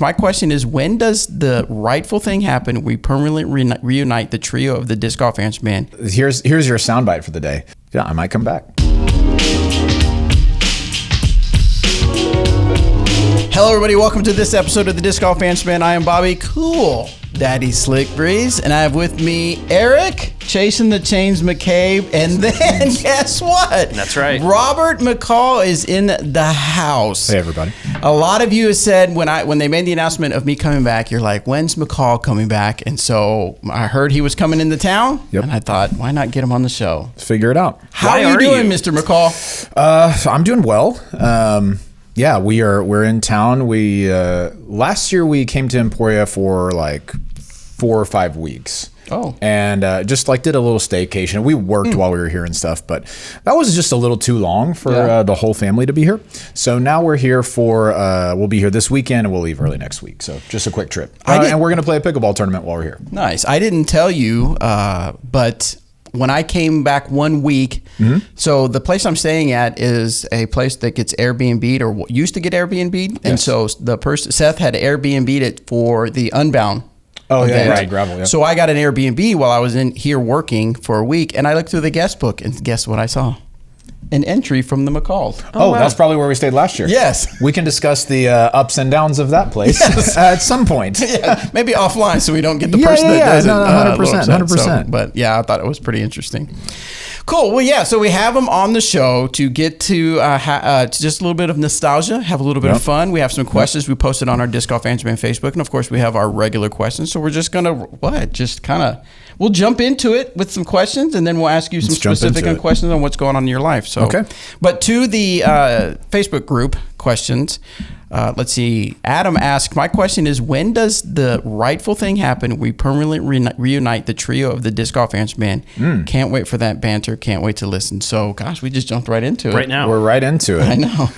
My question is, when does the rightful thing happen? We permanently reunite the trio of the Disc Golf Answer Man. Here's your soundbite for the day. Yeah, I might come back. Hello, everybody. Welcome to this episode of the Disc Golf Answer Man. I am Bobby Cool Daddy Slick Breeze, and I have with me Eric, Chasing the Chains McCabe, and then guess what? That's right. Robert McCall is in the house. Hey, everybody. A lot of you have said when they made the announcement of me coming back, you're like, when's McCall coming back? And so I heard he was coming into town, and I thought, why not get him on the show? Figure it out. How are you doing, Mr. McCall? I'm doing well. Yeah, we're in town. We last year we came to Emporia for like 4 or 5 weeks. Oh. And just like did a little staycation. We worked while we were here and stuff, but that was just a little too long for the whole family to be here. So now we're here for, we'll be here this weekend and we'll leave early next week. So just a quick trip. And we're going to play a pickleball tournament while we're here. Nice. I didn't tell you, but when I came back 1 week, so the place I'm staying at is a place that gets Airbnb'd or used to get Airbnb'd. Yes. And so the person, Seth, had Airbnb'd it for the Unbound. Oh, event. yeah, right, gravel, yeah. So I got an Airbnb while I was in here working for a week, and I looked through the guest book, and guess what I saw? An entry from the McCalls. Oh, wow. That's probably where we stayed last year. Yes. We can discuss the ups and downs of that place at some point. Yeah, maybe offline so we don't get the person that doesn't. No, 100%. 100%. So, but yeah, I thought it was pretty interesting. Cool. Well, yeah, so we have them on the show to get to just a little bit of nostalgia, have a little bit of fun. We have some questions we posted on our Disc Golf Answer Man Facebook, and of course we have our regular questions. So we're just going to, we'll jump into it with some questions, and then we'll ask you some specific questions on what's going on in your life. So, okay. But to the Facebook group questions, let's see. Adam asked, my question is, when does the rightful thing happen? We permanently reunite the trio of the Disc Golf Answer Man. Can't wait for that banter. Can't wait to listen. So, gosh, we just jumped right into it. Right now. We're right into it. I know.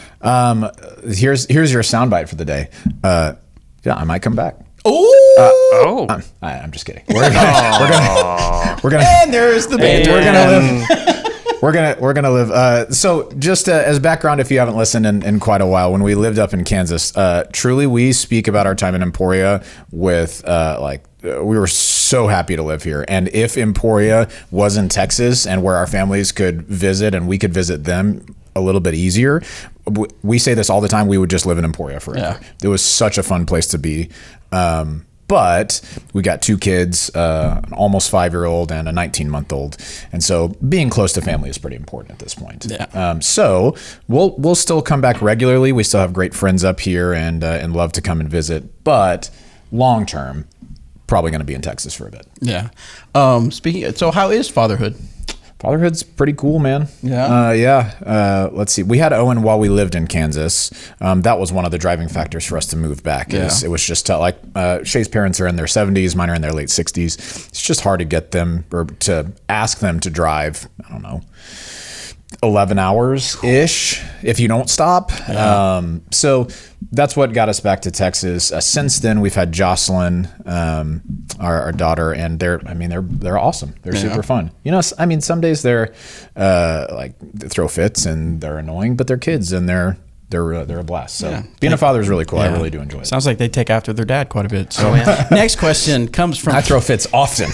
Here's your soundbite for the day. Yeah, I might come back. Ooh. I'm just kidding. We're gonna. And there's the banter. We're gonna live. So just as background, if you haven't listened in quite a while, when we lived up in Kansas, truly we speak about our time in Emporia with we were so happy to live here. And if Emporia was in Texas and where our families could visit and we could visit them a little bit easier, we say this all the time, we would just live in Emporia forever. Yeah. It was such a fun place to be. But we got 2 kids, an almost 5-year-old and a 19-month-old. And so being close to family is pretty important at this point. Yeah. So we'll still come back regularly. We still have great friends up here and love to come and visit. But long term, probably going to be in Texas for a bit. Yeah. So how is fatherhood? Fatherhood's pretty cool, man. Yeah. Let's see. We had Owen while we lived in Kansas. That was one of the driving factors for us to move back. It was just Shay's parents are in their 70s, mine are in their late 60s. It's just hard to get them or to ask them to drive, I don't know, 11 hours-ish if you don't stop. Yeah. So that's what got us back to Texas. Since then, we've had Jocelyn, our daughter, and they're awesome. They're super fun. You know, I mean, some days they're they throw fits and they're annoying, but they're kids and they're a blast. So being a father is really cool. I really do enjoy it. Sounds like they take after their dad quite a bit. So next question comes from... I throw fits often.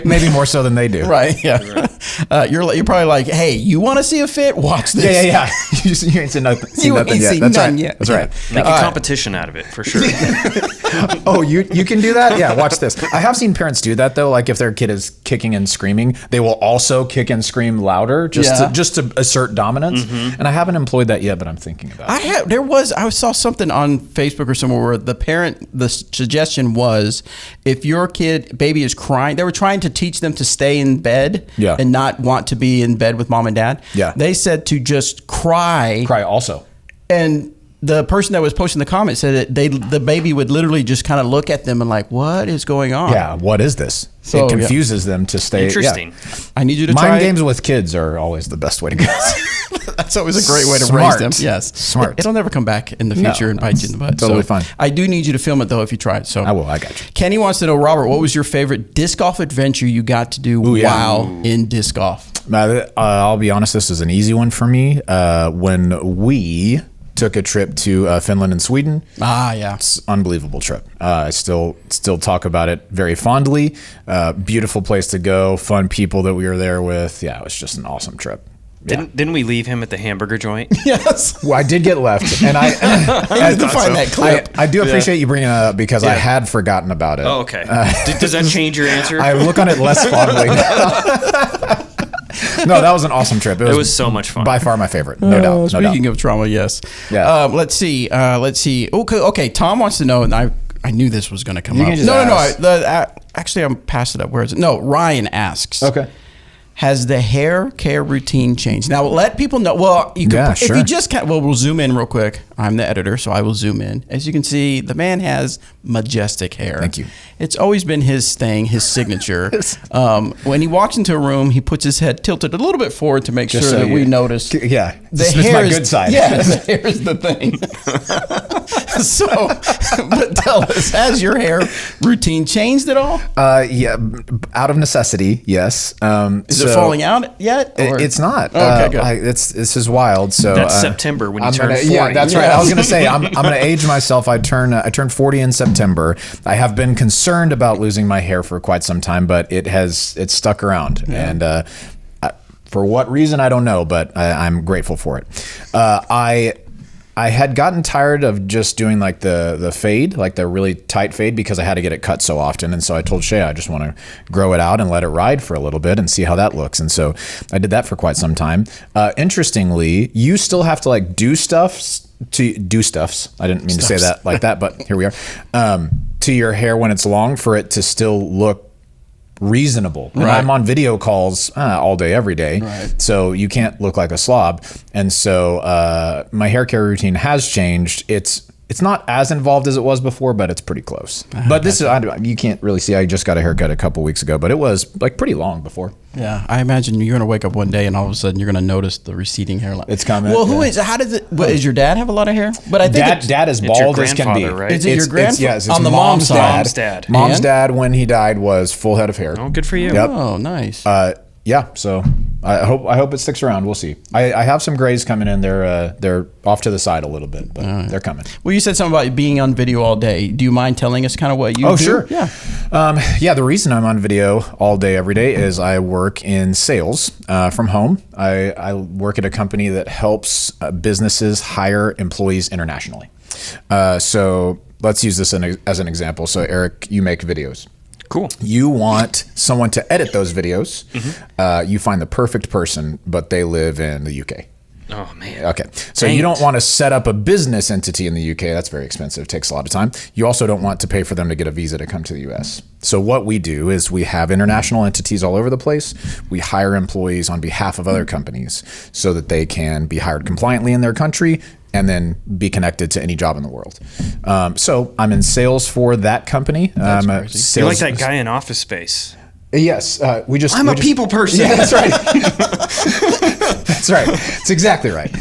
Maybe more so than they do. Right, yeah. You're probably like, hey, you want to see a fit? Watch this. Yeah. You ain't seen nothing yet. That's right. That's right. Make a competition out of it, for sure. Oh, you can do that? Yeah, watch this. I have seen parents do that, though. Like if their kid is kicking and screaming, they will also kick and scream louder just to assert dominance. And I haven't employed that yet, but I'm thinking about it. I saw something on Facebook or somewhere where the suggestion was, if your baby is crying, they were trying to teach them to stay in bed and not want to be in bed with mom and dad. Yeah. They said to just cry. Cry also. And the person that was posting the comment said that the baby would literally just kind of look at them and like, what is going on? Yeah, what is this? So, it confuses them to stay. Interesting. Yeah. I need you to Mind games with kids are always the best way to go. That's always a great way to raise them. Yes. Smart. It'll never come back in the future and bite you in the butt. Totally fine. I do need you to film it, though, if you try it. So I will. I got you. Kenny wants to know, Robert, what was your favorite disc golf adventure you got to do while in disc golf? I'll be honest, this is an easy one for me. When we took a trip to Finland and Sweden. Ah, yeah. It's an unbelievable trip. I still talk about it very fondly. Beautiful place to go. Fun people that we were there with. Yeah, it was just an awesome trip. Yeah. Didn't we leave him at the hamburger joint? Yes. Well, I did get left, and I need to find that clip. I do appreciate you bringing it up because I had forgotten about it. Oh, okay. Does that change your answer? I look on it less fondly now. No, that was an awesome trip. It was so much fun. By far my favorite, no doubt. Speaking of trauma, yes. Yeah. Let's see. Okay. Tom wants to know, and I knew this was going to come up. No. Actually, I'm past it up. Where is it? No, Ryan asks. Okay. Has the hair care routine changed? Now, let people know. Well, you can, if you just can't, we'll zoom in real quick. I'm the editor, so I will zoom in. As you can see, the man has majestic hair. Thank you. It's always been his thing, his signature. When he walks into a room, he puts his head tilted a little bit forward to make sure that we notice. Yeah, the hair is my good side. Yeah, the hair is the thing. So, but tell us, has your hair routine changed at all? Yeah, out of necessity, yes. Is it falling out yet? It's not. Okay, good. This is wild. So that's September when you turn 40. Yeah, that's right. I was going to say I'm going to age myself. I turn 40 in September. I have been concerned about losing my hair for quite some time, but it's stuck around, and for what reason I don't know, but I'm grateful for it. I had gotten tired of just doing like the fade, like the really tight fade, because I had to get it cut so often. And so I told Shay I just want to grow it out and let it ride for a little bit and see how that looks. And so I did that for quite some time. Interestingly, you still have to like do stuffs. I didn't mean to say that like that, but here we are. To your hair when it's long for it to still look reasonable. And I'm on video calls all day, every day. Right. So you can't look like a slob. And so my hair care routine has changed. It's not as involved as it was before, but it's pretty close. But this is, you can't really see. I just got a haircut a couple weeks ago, but it was like pretty long before. Yeah, I imagine you're going to wake up one day and all of a sudden you're going to notice the receding hairline. It's coming. Well, does your dad have a lot of hair? But I think dad is bald as can be. Right? Is it your grandfather? Yes, it's on the mom's dad. Mom's dad, when he died, was full head of hair. Oh, good for you. Yep. Oh, nice. Yeah, so I hope it sticks around. We'll see. I have some grays coming in. They're off to the side a little bit, but they're coming. Well, you said something about being on video all day. Do you mind telling us kind of what you do? Oh, sure. Yeah. The reason I'm on video all day, every day is I work in sales from home. I work at a company that helps businesses hire employees internationally. So let's use this as an example. So Eric, you make videos. Cool. You want someone to edit those videos. Mm-hmm. You find the perfect person, but they live in the UK. Oh, man. Okay. So you don't want to set up a business entity in the UK. That's very expensive. It takes a lot of time. You also don't want to pay for them to get a visa to come to the US. So what we do is we have international entities all over the place. We hire employees on behalf of other companies so that they can be hired compliantly in their country and then be connected to any job in the world. So I'm in sales for that company. You're like that guy in Office Space. Yes. I'm a people person. Yeah, that's right. That's right. It's exactly right.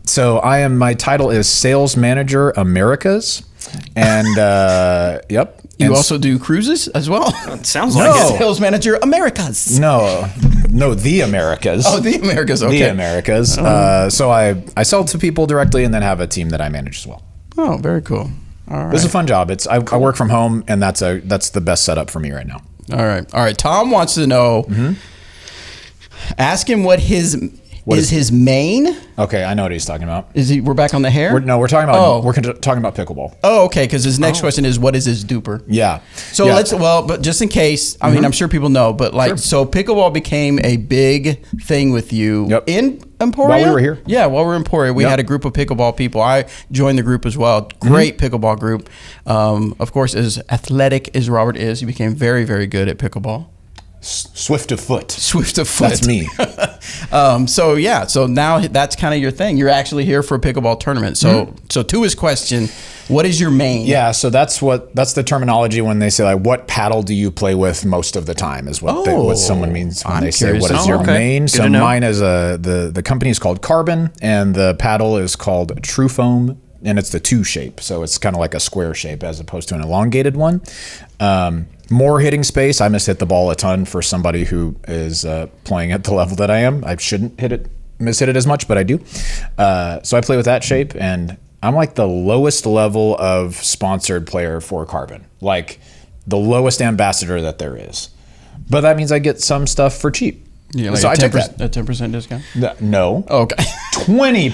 So my title is Sales Manager Americas. And yep. You also do cruises as well? It sounds like it. Sales Manager Americas. No, the Americas. Oh, the Americas. Okay. The Americas. So I sell to people directly and then have a team that I manage as well. Oh, very cool. All right. This is a fun job. I work from home, and that's the best setup for me right now. All right. Tom wants to know. Mm-hmm. Ask him what his main. Okay, I know what he's talking about. We're back on the hair? We're talking about pickleball. Oh, okay. Because his next question is, what is his DUPR? Yeah. So but just in case, I mean, I'm sure people know, but so pickleball became a big thing with you in Emporia. While we were here. Yeah, while we were in Emporia, we had a group of pickleball people. I joined the group as well. Great pickleball group. Of course, as athletic as Robert is, he became very, very good at pickleball. Swift of foot. That's me. So now that's kind of your thing. You're actually here for a pickleball tournament. So to his question, what is your main? Yeah, so that's the terminology when they say like, what paddle do you play with most of the time is what someone means when they say what is your main. Good so mine is the company is called Carbon and the paddle is called True Foam. And it's the 2 shape, so it's kind of like a square shape as opposed to an elongated one. More hitting space. I must hit the ball a ton for somebody who is playing at the level that I am. I shouldn't hit it miss hit it as much, but I do. So I play with that shape, and I'm like the lowest level of sponsored player for Carbon, like the lowest ambassador that there is. But that means I get some stuff for cheap. Yeah, like so a I take that. A 10% discount? No. Oh, okay. 20%.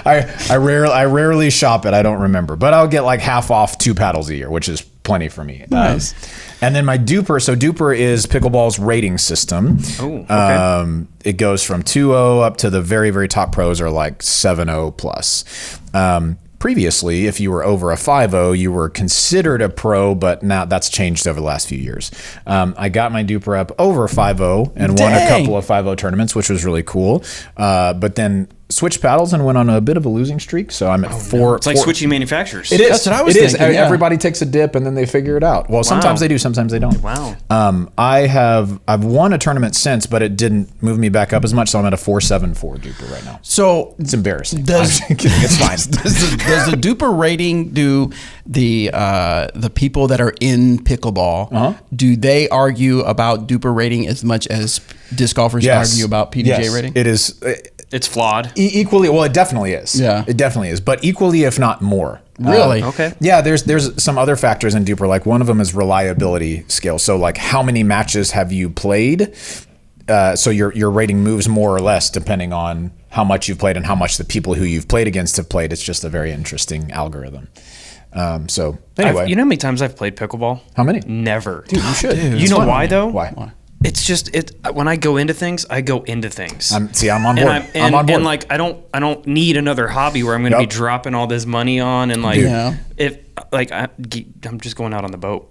I rarely shop it. I don't remember, but I'll get like half off 2 paddles a year, which is plenty for me. Nice. And then my DUPR. So DUPR is Pickleball's rating system. Oh, okay. It goes from 2.0 up to the very, very top pros are like 7.0 plus. Previously, if you were over a 5.0, you were considered a pro, but now that's changed over the last few years. I got my DUPR up over 5.0 and won a couple of 5.0 tournaments, which was really cool. But then switched paddles and went on a bit of a losing streak. So I'm at 4. It's like switching manufacturers. It is. That's what I was thinking, yeah. Everybody takes a dip and then they figure it out. Well, sometimes they do, sometimes they don't. Wow. I've won a tournament since, but it didn't move me back up as much. So I'm at a 4.74 DUPR right now. So It's embarrassing. I'm does kidding. It's fine. does the DUPR rating do the people that are in pickleball? Do they argue about DUPR rating as much as disc golfers argue about PDGA rating? It is. It's flawed. Equally, well, it definitely is. Yeah. It definitely is. But equally, if not more. Really? Okay. Yeah, there's some other factors in DUPR. Like one of them is reliability scale. So like how many matches have you played? So your rating moves more or less depending on how much you've played and how much the people who you've played against have played. It's just a very interesting algorithm. So anyway. You know how many times I've played pickleball? How many? Never. Dude, you should. You know why though? Why? It's just when I go into things, I go into things. I'm on board. I'm on board. And like I don't need another hobby where I'm going to be dropping all this money on and like if like I'm just going out on the boat.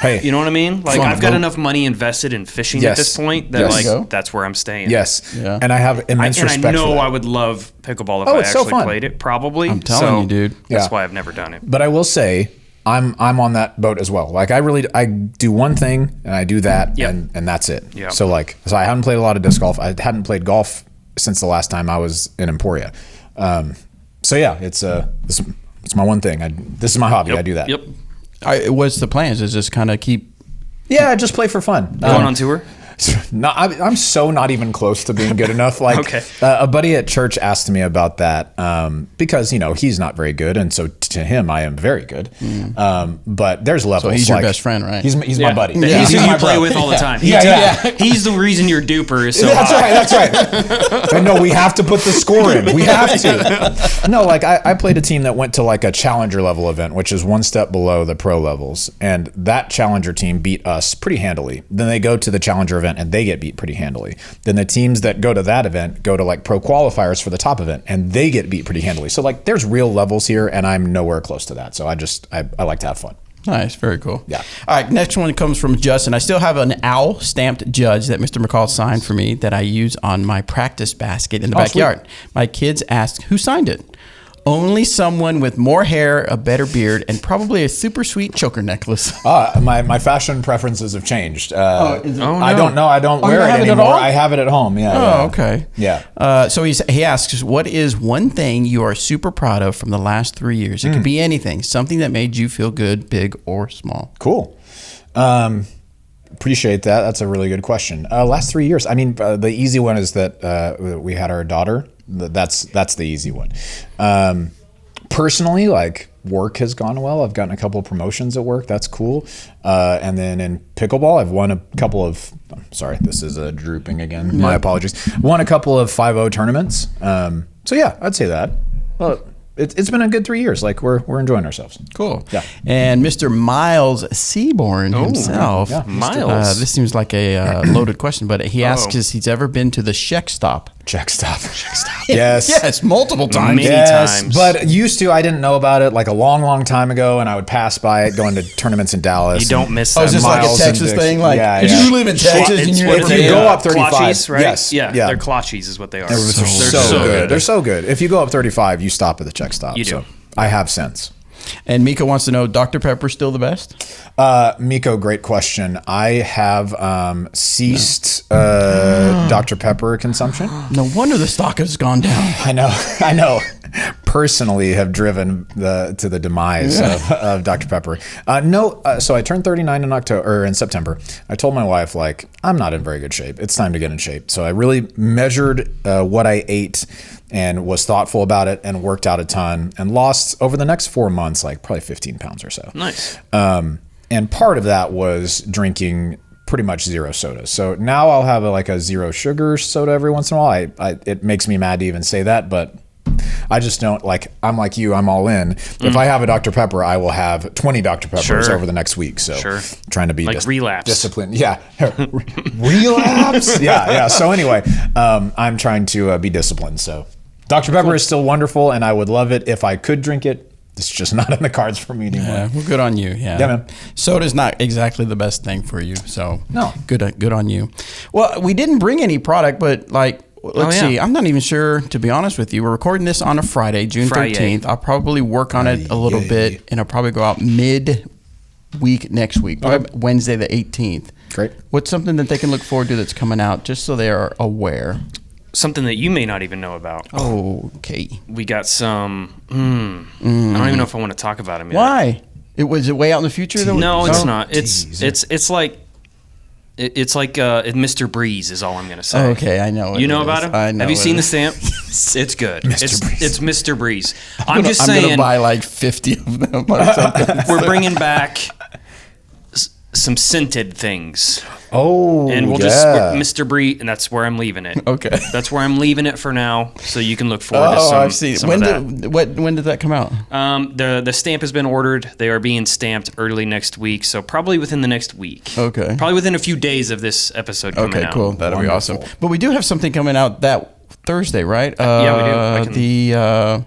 Hey, you know what I mean? Like I've got enough money invested in fishing at this point that like that's where I'm staying. Yes. Yeah. And I have immense respect I know for that. I would love pickleball if I actually played it. Probably. I'm telling you, dude. That's why I've never done it. But I will say, I'm on that boat as well. Like I do one thing and I do that and that's it. Yep. So I haven't played a lot of disc golf. I hadn't played golf since the last time I was in Emporia. So yeah, it's my one thing. This is my hobby. I do that. Yep. What's the plans? Is just kind of keep? Yeah, just play for fun. Going on tour? No, I'm so not even close to being good enough. Like a buddy at church asked me about that because he's not very good, and so to him I am very good. But there's levels. So he's your best friend, right? He's my buddy. Yeah. He's who you play with all the time. He's the reason your DUPR is so high. That's right. And no, we have to put the score in. We have to. No, like I played a team that went to like a challenger level event, which is one step below the pro levels, and that challenger team beat us pretty handily. Then they go to the challenger event and they get beat pretty handily. Then the teams that go to that event go to like pro qualifiers for the top event and they get beat pretty handily. So like there's real levels here and I'm nowhere close to that. So I like to have fun. Nice, very cool. Yeah. All right, next one comes from Justin. I still have an owl stamped judge that Mr. McCall signed for me that I use on my practice basket in the backyard. Sweet. My kids asked who signed it. Only someone with more hair, a better beard, and probably a super sweet choker necklace. My fashion preferences have changed. No. I don't know. I don't wear it anymore. I have it at home. Yeah. Okay. Yeah. So he asks, what is one thing you are super proud of from the last 3 years? It could be anything. Something that made you feel good, big or small. Cool. Appreciate that. That's a really good question. Last 3 years. I mean, the easy one is that we had our daughter. That's the easy one. Personally, like work has gone well. I've gotten a couple of promotions at work. That's cool. And then in pickleball, I've won a couple of. Sorry, this is drooping again. My apologies. Won a couple of 5.0 tournaments. So yeah, I'd say that. Well, it's been a good 3 years. Like we're enjoying ourselves. Cool. Yeah. And Mr. Miles Seaborn himself. Yeah. Miles. This seems like a loaded question, but he asks if he's ever been to the Czech Stop. Czech Stop. Yes. Yes, multiple times. Many times. But used to, I didn't know about it like a long time ago, and I would pass by it going to tournaments in Dallas. You don't miss Oh, that. is this like a Miles Texas and thing? Like, Yeah, if yeah. you live in Texas and you're if you go up 35, Klotchies, right? yes, Yeah, yeah. they're klotchies is what they are. They're so good. They're so good. If you go up 35, you stop at the Czech Stop. You do. So I have sense. And Mika wants to know, Dr. Pepper still the best? Miko, great question. I have ceased Dr. Pepper consumption. No wonder the stock has gone down. I know. personally have driven to the demise of Dr. Pepper. So I turned 39 in September. I told my wife, like, I'm not in very good shape. It's time to get in shape. So I really measured what I ate and was thoughtful about it and worked out a ton and lost over the next 4 months, like probably 15 pounds or so. Nice. And part of that was drinking pretty much zero sodas. So now I'll have a zero sugar soda every once in a while. It makes me mad to even say that, but I just don't I'm like you, I'm all in. If I have a Dr. Pepper, I will have 20 Dr. Peppers over the next week. So trying to be relapse. disciplined. Yeah. Relapse. Yeah. So anyway, I'm trying to be disciplined. So Dr. Pepper is still wonderful and I would love it if I could drink it. It's just not in the cards for me anymore. Yeah, well, good on you. Yeah, man. Soda's not exactly the best thing for you. So no, good on you. Well, we didn't bring any product, but let's see. I'm not even sure, to be honest with you. We're recording this on a Friday, June 13th. I'll probably work on it a little bit, and I'll probably go out mid-week next week, Wednesday the 18th. Great. What's something that they can look forward to that's coming out, just so they are aware? Something that you may not even know about. Okay. We got some. I don't even know if I want to talk about them yet. Why? Was it way out in the future? No, it's not. It's like Mr. Breeze is all I'm going to say. Okay, I know. You know about him? I know. Have you seen the stamp? It's good. It's Mr. Breeze. I'm just saying. I'm going to buy 50 of them or something. We're bringing back some scented things. Oh, and we'll just Mr. Breeze, and that's where I'm leaving it. Okay, that's where I'm leaving it for now. So you can look forward to some. I've seen. When did that come out? The stamp has been ordered. They are being stamped early next week, so probably within the next week. Okay, probably within a few days of this episode coming out. Okay, cool. That'll be awesome. But we do have something coming out that Thursday, right? Yeah, we do.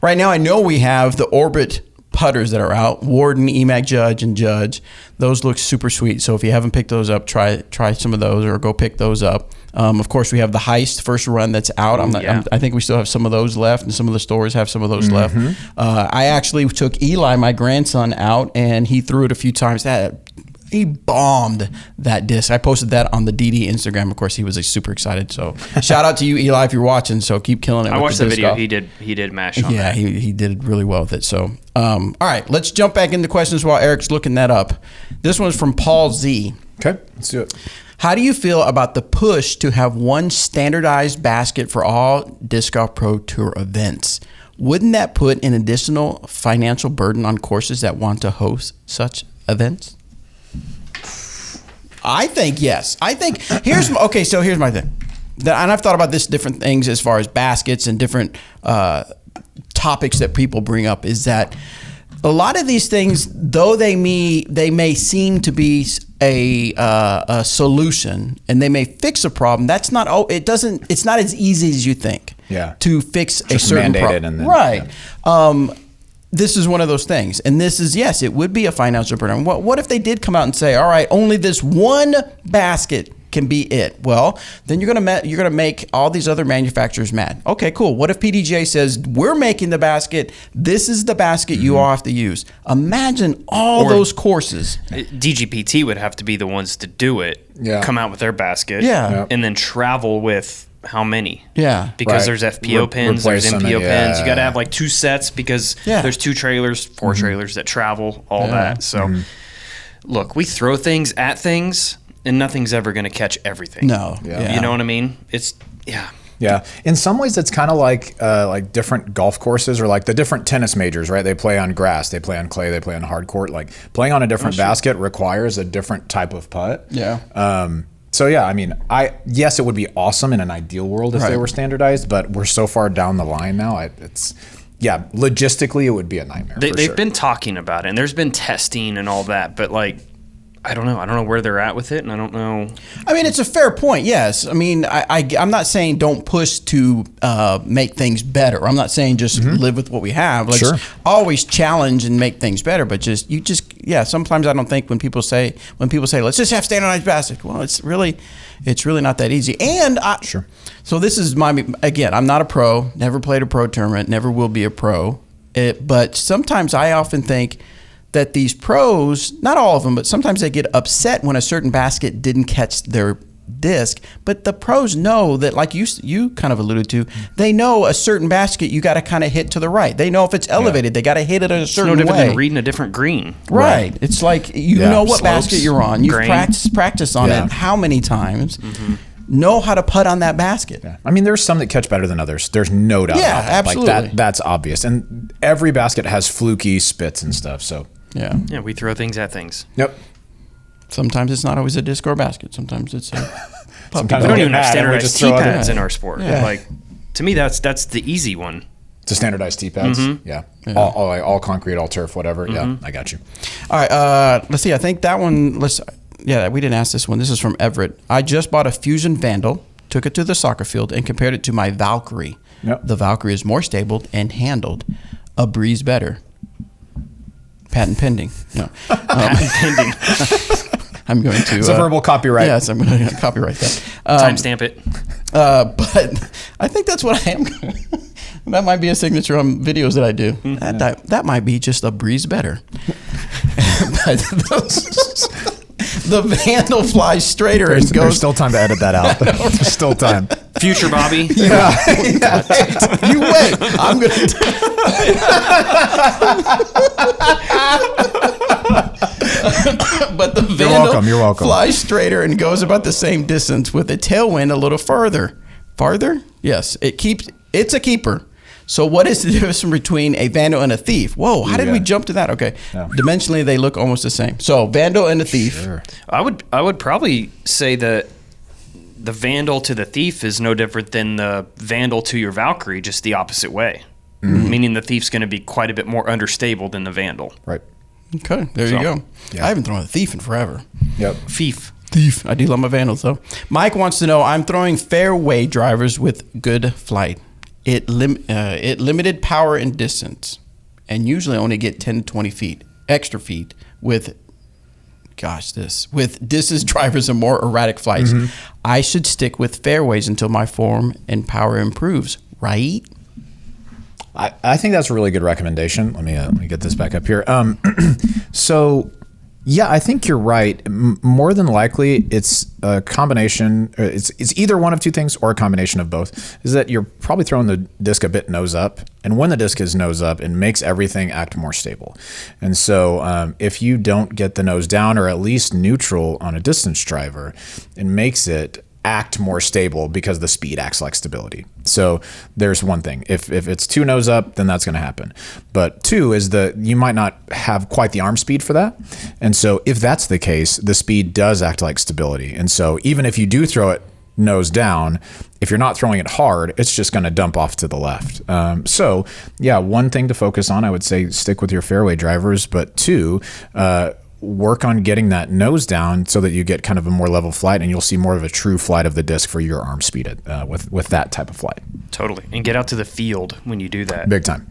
Right now, I know we have the Orbit putters that are out, Warden, EMAC Judge, and Judge. Those look super sweet. So if you haven't picked those up, try some of those or go pick those up. Of course, we have the Heist first run that's out. I think we still have some of those left, and some of the stores have some of those left. I actually took Eli, my grandson, out, and he threw it a few times. He bombed that disc. I posted that on the DD Instagram. Of course, he was super excited. So shout out to you, Eli, if you're watching. So keep killing it. I watched the video. Golf. He did mash on that. Yeah, he did really well with it. So, all right, let's jump back into questions while Eric's looking that up. This one's from Paul Z. Okay, let's do it. How do you feel about the push to have one standardized basket for all Disc Golf Pro Tour events? Wouldn't that put an additional financial burden on courses that want to host such events? I think yes. I think here's my thing. And I've thought about this different things as far as baskets and different topics that people bring up, is that a lot of these things, though they may seem to be a solution and they may fix a problem, it's not as easy as you think. Yeah. To fix a certain problem. Right. Yeah. This is one of those things. And this is, yes, it would be a financial burden. What if they did come out and say, all right, only this one basket can be it? Well, then you're gonna make all these other manufacturers mad. Okay, cool. What if PDGA says, we're making the basket, this is the basket you all have to use? Imagine all those courses. DGPT would have to be the ones to do it, come out with their basket, and then travel with how many? Yeah. Because there's FPO pins, there's MPO pins. You got to have like 2 sets because there's 2 trailers, 4 trailers that travel, all that. So, look, we throw things at things, and nothing's ever going to catch everything. No. You know what I mean? It's, Yeah. In some ways, it's kind of like different golf courses or like the different tennis majors, right? They play on grass, they play on clay, they play on hard court. Like playing on a different basket requires a different type of putt. Yeah. So yeah, I mean, yes, it would be awesome in an ideal world if they were standardized, but we're so far down the line now. Logistically, it would be a nightmare. They've been talking about it, and there's been testing and all that, but like, I don't know where they're at with it, and I don't know. I mean, it's a fair point, yes. I mean, I'm not saying don't push to make things better. I'm not saying just live with what we have. Let's always challenge and make things better, but sometimes I don't think when people say let's just have standardized basket. Well, it's really not that easy. And so this is again, I'm not a pro, never played a pro tournament, never will be a pro. But sometimes I often think that these pros, not all of them, but sometimes they get upset when a certain basket didn't catch their disc, but the pros know that, like you kind of alluded to, they know a certain basket you got to kind of hit to the right. They know if it's elevated, they got to hit it a certain way. It's no different than reading a different green. Right. It's like you know what slopes, basket you're on. You've practiced on it how many times. Know how to putt on that basket. Yeah. I mean, there's some that catch better than others. There's no doubt about that. Absolutely. Like that's obvious. And every basket has fluky spits and stuff. So yeah, we throw things at things. Yep. Sometimes it's not always a disc or a basket. Sometimes it's a Sometimes we don't even have standardized tee pads in our sport. Yeah. Like, to me, that's the easy one. To standardized tee pads. Yeah. All concrete, all turf, whatever. Yeah, I got you. All right. Let's see. I think that one. Yeah, we didn't ask this one. This is from Everett. I just bought a Fusion Vandal, took it to the soccer field, and compared it to my Valkyrie. Yep. The Valkyrie is more stable and handled a breeze better. Patent pending. No. Patent pending. I'm going to. It's a verbal copyright. Yes, I'm going to copyright that. Timestamp it. But I think that's what I am. That might be a signature on videos that I do. That might be just a breeze better. The Vandal flies straighter and goes. There's still time to edit that out. There's still time. Future Bobby. Yeah. You wait. I'm going to. But the Vandal You're welcome. flies straighter and goes about the same distance with a tailwind a little farther. Farther? Yes. It's a keeper. So what is the difference between a Vandal and a Thief? Whoa, how did we jump to that? Okay. Yeah. Dimensionally, they look almost the same. So Vandal and the Thief. Sure. I would probably say that the Vandal to the Thief is no different than the Vandal to your Valkyrie, just the opposite way. Meaning the Thief's going to be quite a bit more understable than the Vandal. Right. Okay, there you go. Yeah. I haven't thrown a Thief in forever. Yep. Thief. I do love my Vandals, though. Mike wants to know, I'm throwing fairway drivers with good flight. It limited power and distance, and usually only get 10 to 20 extra feet with distance drivers and more erratic flights. I should stick with fairways until my form and power improves, right? I think that's a really good recommendation. Let me get this back up here. So, yeah, I think you're right. More than likely, it's a combination. It's either one of two things or a combination of both. Is that you're probably throwing the disc a bit nose up, and when the disc is nose up, it makes everything act more stable. And so, if you don't get the nose down or at least neutral on a distance driver, it makes it act more stable because the speed acts like stability. So there's one thing. If it's too nose up, then that's going to happen. But two is you might not have quite the arm speed for that. And so if that's the case, the speed does act like stability. And so even if you do throw it nose down, if you're not throwing it hard, it's just going to dump off to the left. So yeah, one thing to focus on, I would say stick with your fairway drivers, but two, work on getting that nose down so that you get kind of a more level flight, and you'll see more of a true flight of the disc for your arm speed with that type of flight. Totally. And get out to the field when you do that. Big time.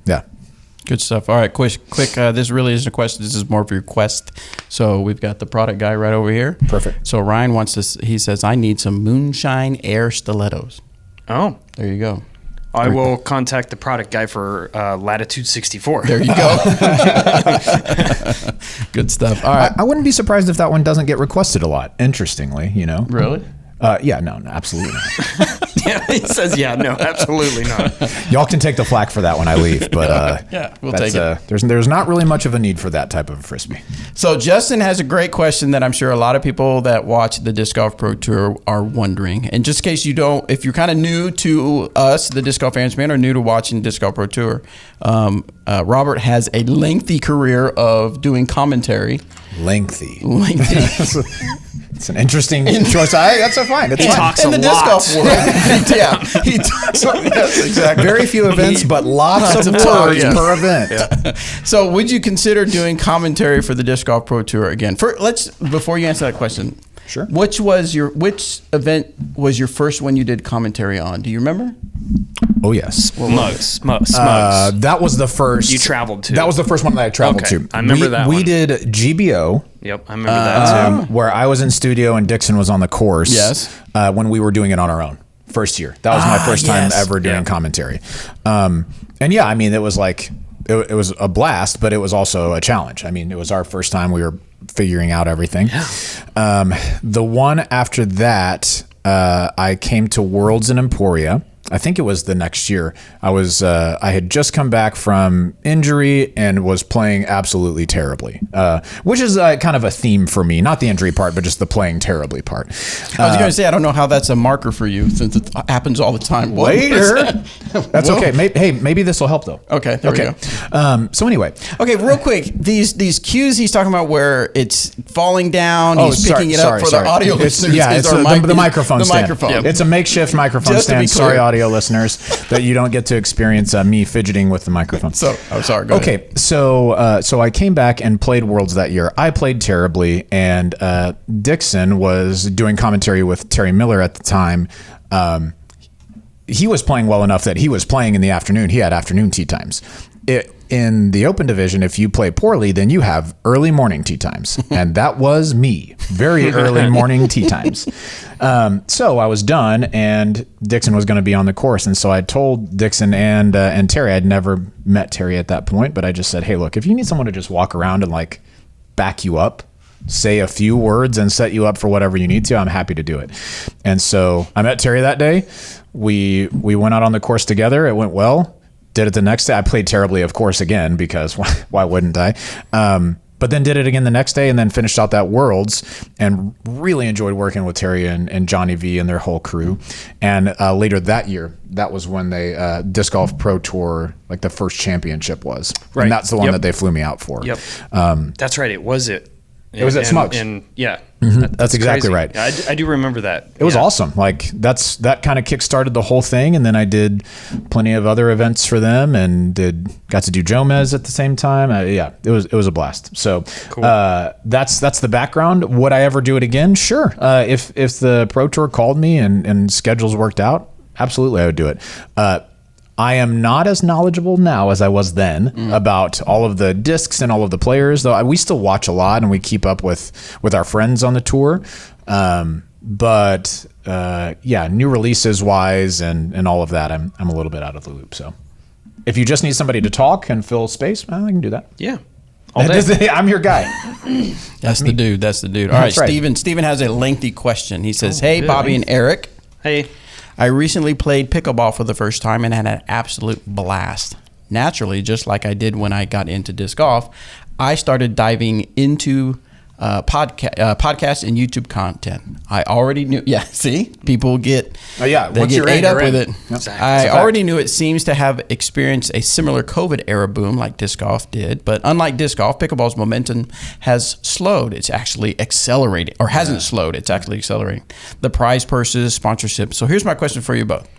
Yeah. Good stuff. All right, quick. This really isn't a question. This is more of your request. So we've got the product guy right over here. Perfect. So Ryan wants this. He says, I need some Moonshine Air stilettos. Oh. There you go. I will contact the product guy for Latitude 64. There you go. Good stuff. All right. I wouldn't be surprised if that one doesn't get requested a lot, interestingly, Really? Yeah, no, absolutely not. Yeah, he says, yeah, no, absolutely not. Y'all can take the flack for that when I leave, but yeah, we'll take it. There's not really much of a need for that type of frisbee. So Justin has a great question that I'm sure a lot of people that watch the Disc Golf Pro Tour are wondering. And just in case if you're kind of new to us, the Disc Golf Fans Man, or new to watching Disc Golf Pro Tour, Robert has a lengthy career of doing commentary. Lengthy. It's an interesting choice. That's fine. It's he fine. talks in a the lot. disc golf world. Yeah, he talks. Yes, exactly. Very few events, but lots of words per event. Yeah. So, would you consider doing commentary for the Disc Golf Pro Tour again? Before you answer that question, sure. Which event was your first one you did commentary on? Do you remember? Oh yes, Smugs. That was the first you traveled to. That was the first one that I traveled to. I remember that one. We did GBO. Yep, I remember that too. Where I was in studio and Dixon was on the course. Yes. When we were doing it on our own. First year. That was my first time ever doing commentary. And yeah, I mean, it was like, it was a blast, but it was also a challenge. I mean, it was our first time. We were figuring out everything. The one after that, I came to Worlds in Emporia. I think it was the next year. I had just come back from injury and was playing absolutely terribly, which is kind of a theme for me. Not the injury part, but just the playing terribly part. I was going to say, I don't know how that's a marker for you since it happens all the time. Later. That's okay. Maybe this will help though. Okay, there we go. So anyway. Okay, real quick. These cues he's talking about where it's falling down, he's picking it up for the audio listeners. It's the microphone stand. Microphone. Yep. It's a makeshift microphone Just stand. Sorry, audio listeners, that you don't get to experience me fidgeting with the microphone. So, sorry. Go ahead. So I came back and played Worlds that year. I played terribly, and Dixon was doing commentary with Terry Miller at the time. He was playing well enough that he was playing in the afternoon. He had afternoon tee times. In the open division, if you play poorly, then you have early morning tee times. And that was me. Very early morning tee times. So I was done, and Dixon was going to be on the course. And so I told Dixon and Terry, I'd never met Terry at that point, but I just said, hey, look, if you need someone to just walk around and like back you up, say a few words and set you up for whatever you need to, I'm happy to do it. And so I met Terry that day. We went out on the course together. It went well. Did it the next day. I played terribly, of course, again, because why wouldn't I? But then did it again the next day and then finished out that Worlds and really enjoyed working with Terry and Johnny V and their whole crew. And later that year, that was when they Disc Golf Pro Tour, like the first championship was. Right. And that's the one that they flew me out for. Yep. That's right. It was it. It was at Smugs. And yeah. Mm-hmm. That's exactly right. I do remember that. It was awesome. Like that kind of kick-started the whole thing. And then I did plenty of other events for them and got to do Jomez at the same time. It was a blast. So cool. That's the background. Would I ever do it again? Sure. If the Pro Tour called me and schedules worked out, absolutely I would do it. I am not as knowledgeable now as I was then about all of the discs and all of the players, though we still watch a lot and we keep up with our friends on the tour. But new releases wise and all of that, I'm a little bit out of the loop. So if you just need somebody to talk and fill space, I can do that. Yeah. All day. I'm your guy. That's the dude. All right, right. Steven has a lengthy question. He says, hey, Bobby and Eric. Hey. I recently played pickleball for the first time and had an absolute blast. Naturally, just like I did when I got into disc golf, I started diving into podcasts and YouTube content. I already knew. Yeah, see, people get they get ate up with it. Yep. I already knew it seems to have experienced a similar COVID era boom like disc golf did, but unlike disc golf, pickleball's momentum has slowed. It's actually accelerating, or hasn't slowed. It's actually accelerating. The prize purses, sponsorships. So here's my question for you both.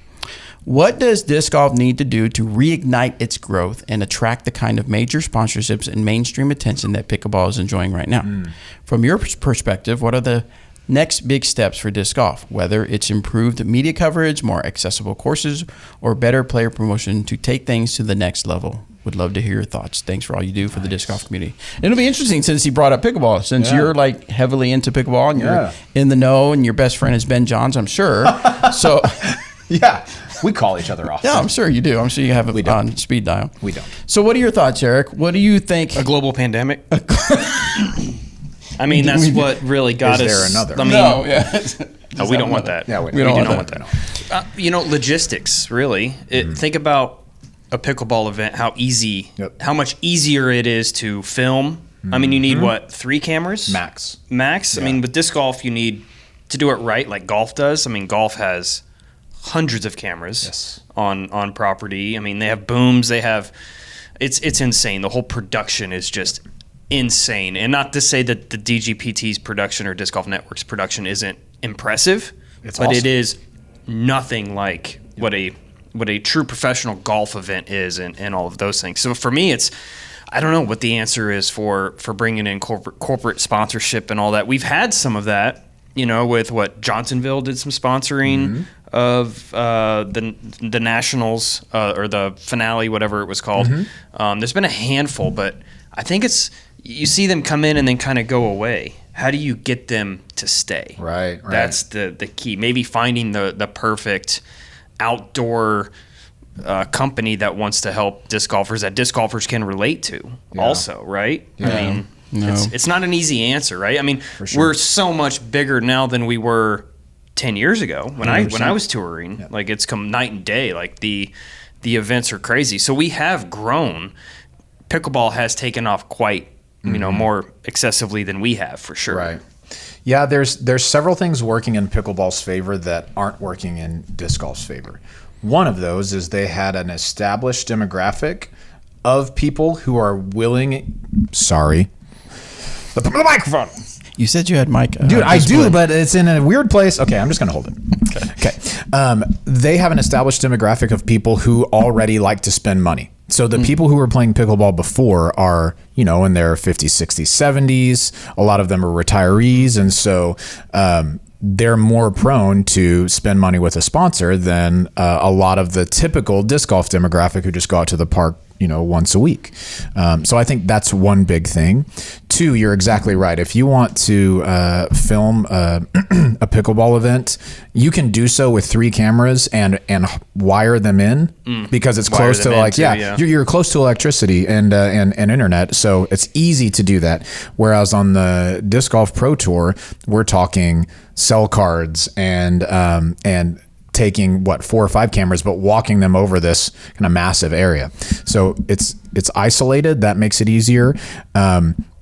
What does disc golf need to do to reignite its growth and attract the kind of major sponsorships and mainstream attention that pickleball is enjoying right now? From your perspective, what are the next big steps for disc golf, whether it's improved media coverage, more accessible courses, or better player promotion to take things to the next level? Would love to hear your thoughts. Thanks for all you do for the disc golf community. And it'll be interesting since he brought up pickleball, since you're like heavily into pickleball and you're in the know and your best friend is Ben Johns, I'm sure. So yeah. We call each other off. Yeah, I'm sure you do. I'm sure you have it on speed dial. We don't. So what are your thoughts, Eric? What do you think? A global pandemic? I mean, that's what really got us. Is there another? I mean, no, we don't want that. Yeah, we don't want that. Logistics, really. Think about a pickleball event, how much easier it is to film. I mean, you need, 3 cameras? Max. Yeah. I mean, with disc golf, you need to do it right like golf does. I mean, golf has hundreds of cameras on property. I mean, they have booms. They have it's insane. The whole production is just insane. And not to say that the DGPT's production or Disc Golf Network's production isn't impressive, but awesome. It is nothing like what a true professional golf event is and all of those things. So for me, I don't know what the answer is for bringing in corporate sponsorship and all that. We've had some of that, with what Johnsonville did some sponsoring of the Nationals or the finale, whatever it was called. There's been a handful, but I think you see them come in and then kind of go away. How do you get them to stay? Right. That's the key. Maybe finding the perfect outdoor company that wants to help disc golfers that disc golfers can relate to also, right? Yeah. I mean, No. It's not an easy answer, right? I mean, we're so much bigger now than we were 10 years ago when I was touring. Like, it's come night and day. Like, the events are crazy. So we have grown. Pickleball has taken off quite, more excessively than we have, for sure. Right. Yeah, there's several things working in pickleball's favor that aren't working in disc golf's favor. One of those is they had an established demographic of people who are willing. Sorry. The microphone. You said you had mic. Dude, I do, but it's in a weird place. Okay, I'm just going to hold it. Okay. They have an established demographic of people who already like to spend money. So the people who were playing pickleball before are, in their 50s, 60s, 70s. A lot of them are retirees. And so they're more prone to spend money with a sponsor than a lot of the typical disc golf demographic who just go out to the park, once a week. So I think that's one big thing. Two, you're exactly right. If you want to film a pickleball event, you can do so with 3 cameras and wire them in because it's close to you're close to electricity and internet. So it's easy to do that. Whereas on the Disc Golf Pro Tour, we're talking cell cards and taking 4 or 5 cameras, but walking them over this kind of massive area. So it's isolated. That makes it easier.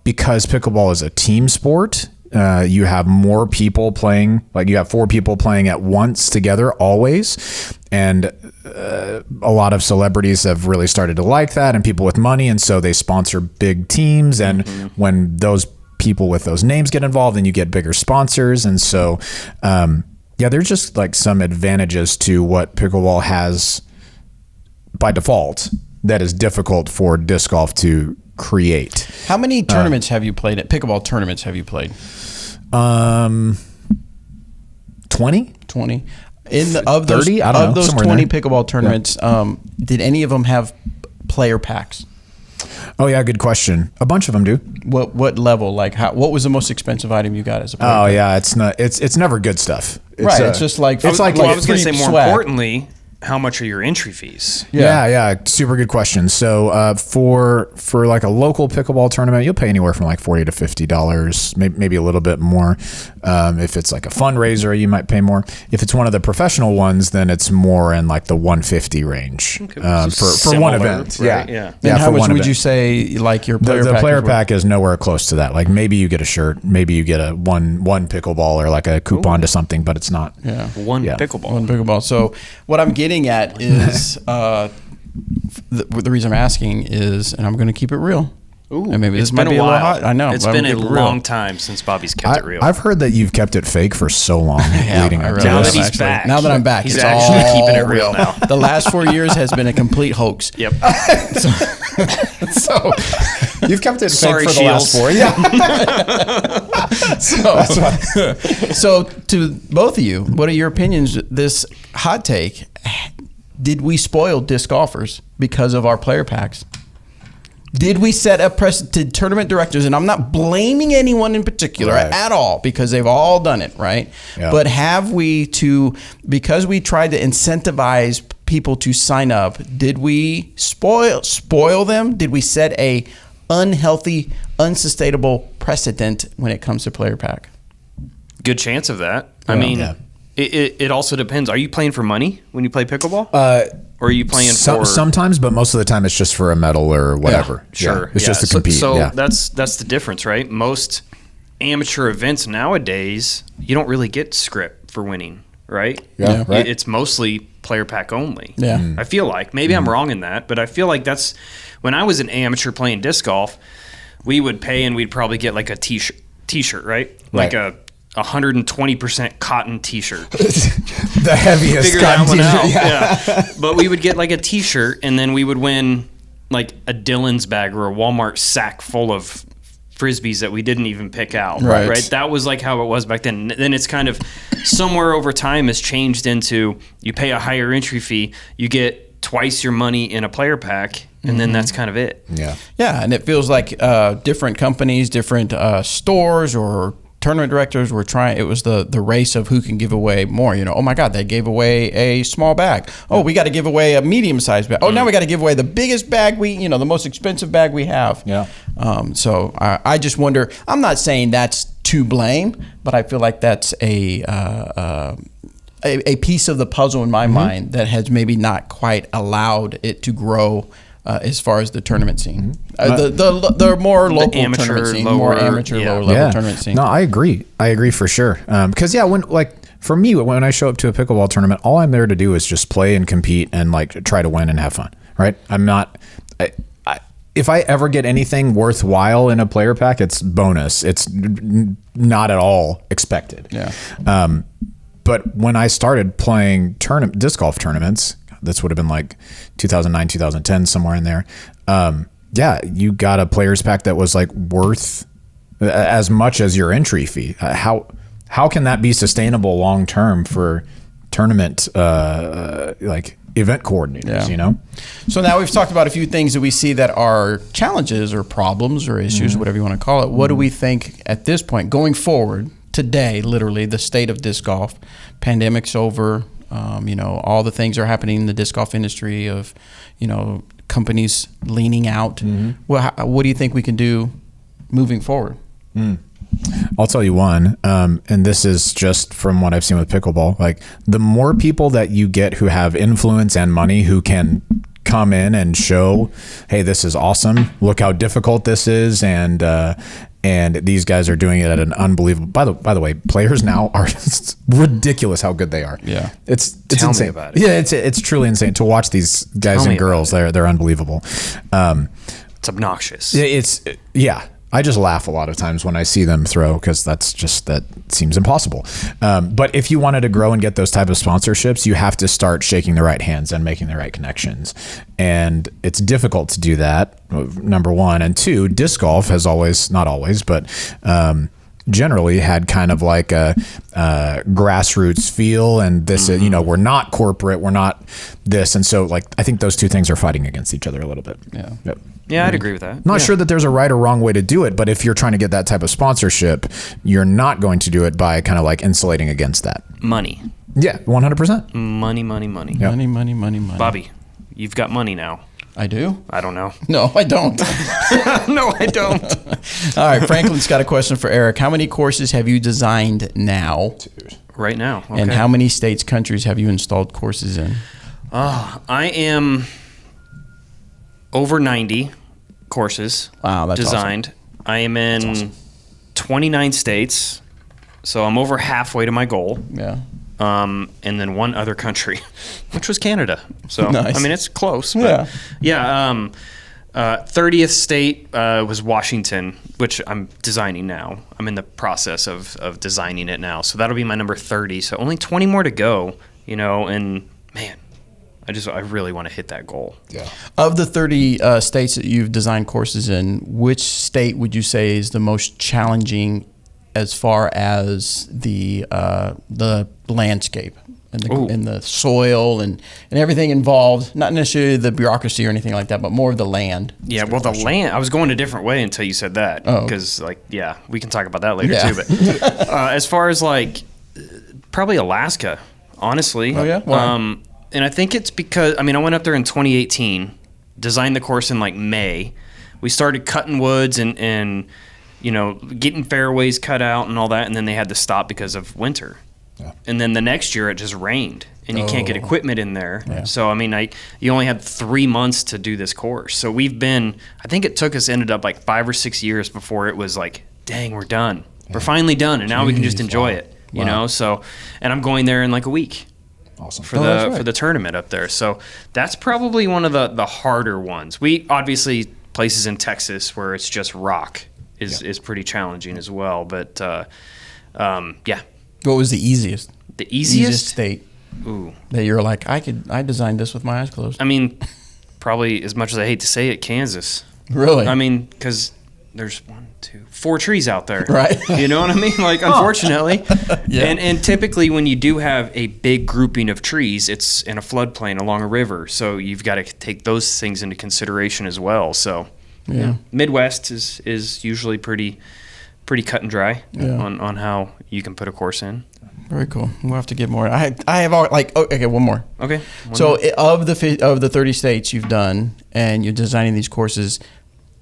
Because pickleball is a team sport, you have more people playing, like you have 4 people playing at once together always. And a lot of celebrities have really started to like that, and people with money. And so they sponsor big teams. And when those people with those names get involved, then you get bigger sponsors. And so, there's just like some advantages to what pickleball has by default that is difficult for disc golf to create. How many tournaments have you played at pickleball tournaments have you played? 20? 20. Of those 30? I don't know, those somewhere 20 there. pickleball tournaments, did any of them have player packs? Oh yeah, good question. A bunch of them do. What level? Like what was the most expensive item you got as a player pack? Yeah, it's never good stuff. It's just like I was going to say more swag. importantly, how much are your entry fees? Yeah, super good question. So for like a local pickleball tournament, you'll pay anywhere from like $40 to $50, maybe a little bit more. If it's like a fundraiser, you might pay more. If it's one of the professional ones, then it's more in like the $150 range for one event. Right? Yeah. And how much would you say like your player pack? The player pack is nowhere close to that. Like maybe you get a shirt, maybe you get a one pickleball or like a coupon to something, but it's not. Yeah. One pickleball. So what I'm getting at is the reason I'm asking is, and I'm going to keep it real. Ooh, and maybe this might be a little hot. I know. It's been a long time since Bobby's kept it real. I've heard that you've kept it fake for so long. Leading up to now this. that he's back. Now that I'm back, he's it's actually all keeping it real now. The last 4 years has been a complete hoax. Yep. So you've kept it Sorry, fake for the last 4. Yeah. So to both of you, what are your opinions? This hot take: did we spoil disc golfers because of our player packs? Did we set a precedent to tournament directors? And I'm not blaming anyone in particular at all, because they've all done it, right? Yeah. But have we because we tried to incentivize people to sign up, did we spoil them? Did we set a unhealthy, unsustainable precedent when it comes to player pack? Good chance of that. I mean, it also depends. Are you playing for money when you play pickleball? Or are you playing for... Sometimes, but most of the time it's just for a medal or whatever. Yeah, sure. Yeah, it's just to compete. So that's the difference, right? Most amateur events nowadays, you don't really get script for winning, right? Yeah, right. It's mostly player pack only. Yeah. I feel like. Maybe I'm wrong in that, but I feel like that's... When I was an amateur playing disc golf, we would pay and we'd probably get like a t-shirt, right? Like a 120% cotton t-shirt. The heaviest Figure cotton that one t-shirt. out. Yeah. But we would get like a t-shirt and then we would win like a Dillon's bag or a Walmart sack full of Frisbees that we didn't even pick out. Right. That was like how it was back then. Then it's kind of somewhere over time has changed into you pay a higher entry fee, you get twice your money in a player pack, and then that's kind of it. Yeah, and it feels like different companies, different stores or tournament directors were trying. It was the race of who can give away more. Oh my God, they gave away a small bag. Oh, we got to give away a medium-sized bag. Oh, now we got to give away the biggest bag the most expensive bag we have. Yeah. So I just wonder. I'm not saying that's to blame, but I feel like that's a piece of the puzzle in my mind that has maybe not quite allowed it to grow. As far as the tournament scene, the more local amateur, tournament scene, lower, more amateur, lower level tournament scene. No, I agree for sure. Because for me, when I show up to a pickleball tournament, all I'm there to do is just play and compete and try to win and have fun. Right? I'm not. If I ever get anything worthwhile in a player pack, it's bonus. It's not at all expected. Yeah. But when I started playing disc golf tournaments. This would have been 2009, 2010, somewhere in there. You got a players pack that was worth as much as your entry fee. How can that be sustainable long term for tournament event coordinators? So now we've talked about a few things that we see that are challenges or problems or issues, whatever you want to call it. What do we think at this point going forward today? Literally, the state of disc golf. Pandemic's over. All the things are happening in the disc golf industry of, companies leaning out. Well, what do you think we can do moving forward? I'll tell you one, and this is just from what I've seen with pickleball. The more people that you get who have influence and money who can come in and show, hey, this is awesome. Look how difficult this is, and these guys are doing it at an unbelievable. By the way, players now are ridiculous how good they are. Yeah, it's Tell insane. me about it. Yeah, it's truly insane to watch these guys and girls. They're unbelievable. It's obnoxious. I just laugh a lot of times when I see them throw because that seems impossible. But if you wanted to grow and get those type of sponsorships, you have to start shaking the right hands and making the right connections. And it's difficult to do that, number one. And two, disc golf has always, not always, but generally had kind of a grassroots feel. And this, we're not corporate, we're not this. And so I think those two things are fighting against each other a little bit. Yeah. Yep. Yeah, I'd agree with that. Not sure that there's a right or wrong way to do it, but if you're trying to get that type of sponsorship, you're not going to do it by kind of insulating against that. Money. Yeah, 100%. Money. Yep. Money. Bobby, you've got money now. I do? I don't know. No, I don't. No, I don't. All right, Franklin's got a question for Eric. How many courses have you designed now? Dude. Right now. Okay. And how many states, countries have you installed courses in? I am over 90 courses designed. Awesome. I am in 29 states, so I'm over halfway to my goal. Yeah. And then one other country, which was Canada. So nice. I mean, it's close. But yeah. 30th state was Washington, which I'm designing now. I'm in the process of designing it now. So that'll be my number 30. So only 20 more to go, and man, I really want to hit that goal. Yeah. Of the 30 states that you've designed courses in, which state would you say is the most challenging as far as the landscape and the soil and everything involved? Not necessarily the bureaucracy or anything like that, but more of the land. Yeah, well, the land, I was going a different way until you said that. Because, we can talk about that later too. But as far as probably Alaska, honestly. Oh, yeah? Why? And I think it's because, I went up there in 2018, designed the course in May. We started cutting woods and getting fairways cut out and all that, and then they had to stop because of winter. Yeah. And then the next year it just rained, and you can't get equipment in there. Yeah. So you only had 3 months to do this course. So I think it ended up 5 or 6 years before it was dang, we're done. Yeah. We're finally done, and now we can just enjoy it. You know. So, and I'm going there in a week. Awesome. For the tournament up there. So that's probably one of the harder ones. We obviously places in Texas where it's just rock is pretty challenging as well. But yeah. What was the easiest? The easiest state. Ooh. That you're I designed this with my eyes closed. Probably, as much as I hate to say it, Kansas. Really? Because there's 4 trees out there. Right. You know what I mean? Unfortunately. Yeah. And typically when you do have a big grouping of trees, it's in a floodplain along a river. So you've got to take those things into consideration as well. So yeah. Midwest is usually pretty pretty cut and dry on how you can put a course in. Very cool. We'll have to get more. I have all okay, one more. Okay. Of the 30 states you've done and you're designing these courses,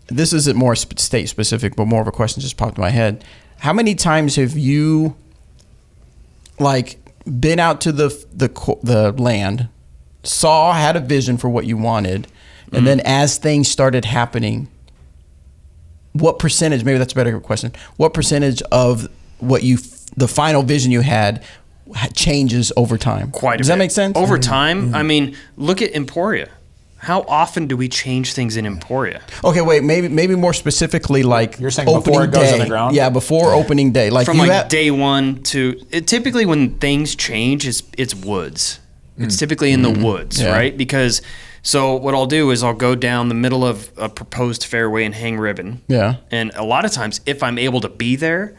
this isn't more state specific, but more of a question just popped in my head. How many times have you been out to the land, had a vision for what you wanted, and then as things started happening, what percentage, maybe that's a better question, what percentage of what the final vision you had changes over time? Does that make sense? Over time, I mean, look at Emporia. How often do we change things in Emporia? Okay, wait, maybe more specifically, you're saying before it goes on the ground? Yeah, before opening day. From day one to typically when things change, it's woods. It's typically in the woods, right? Because so what I'll do is I'll go down the middle of a proposed fairway and hang ribbon. Yeah. And a lot of times, if I'm able to be there,